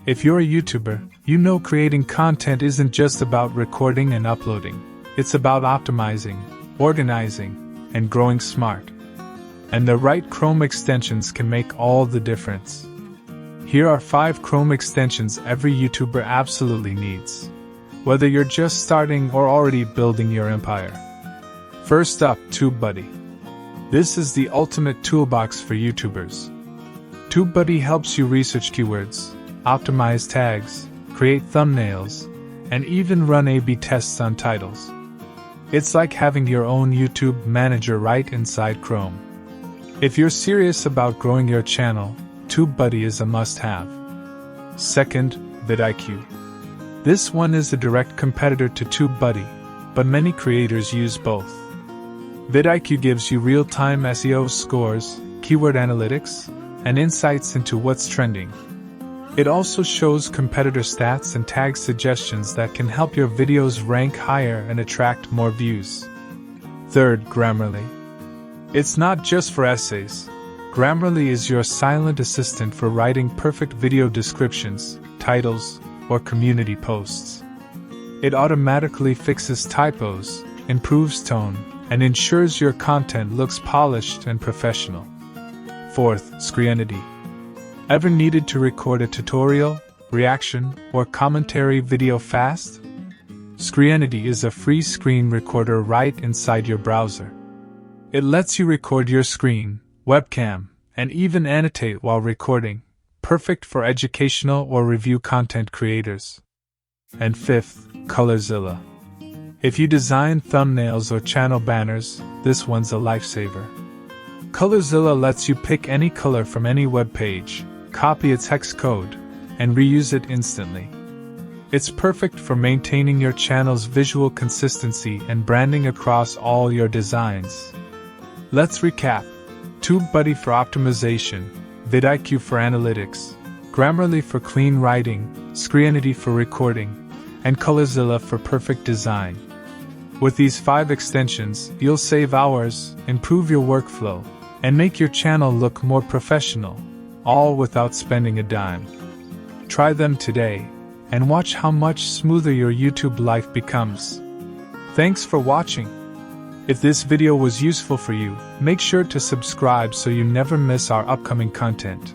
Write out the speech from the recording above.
If you're a YouTuber, you know creating content isn't just about recording and uploading. It's about optimizing, organizing, and growing smart. And the right Chrome extensions can make all the difference. Here are 5 Chrome extensions every YouTuber absolutely needs, whether you're just starting or already building your empire. First up, TubeBuddy. This is the ultimate toolbox for YouTubers. TubeBuddy helps you research keywords, optimize tags, create thumbnails, and even run A/B tests on titles. It's like having your own YouTube manager right inside Chrome. If you're serious about growing your channel, TubeBuddy is a must-have. Second, VidIQ. This one is a direct competitor to TubeBuddy, but many creators use both. VidIQ gives you real-time SEO scores, keyword analytics, and insights into what's trending. It also shows competitor stats and tag suggestions that can help your videos rank higher and attract more views. Third, Grammarly. It's not just for essays. Grammarly is your silent assistant for writing perfect video descriptions, titles, or community posts. It automatically fixes typos, improves tone, and ensures your content looks polished and professional. Fourth, Screenity. Ever needed to record a tutorial, reaction, or commentary video fast? Screenity is a free screen recorder right inside your browser. It lets you record your screen, webcam, and even annotate while recording, perfect for educational or review content creators. And fifth, ColorZilla. If you design thumbnails or channel banners, this one's a lifesaver. ColorZilla lets you pick any color from any web page, copy its hex code, and reuse it instantly. It's perfect for maintaining your channel's visual consistency and branding across all your designs. Let's recap. TubeBuddy for optimization, VidIQ for analytics, Grammarly for clean writing, Screenity for recording, and ColorZilla for perfect design. With these 5 extensions, you'll save hours, improve your workflow, and make your channel look more professional, all without spending a dime. Try them today, and watch how much smoother your YouTube life becomes. Thanks for watching. If this video was useful for you, make sure to subscribe so you never miss our upcoming content.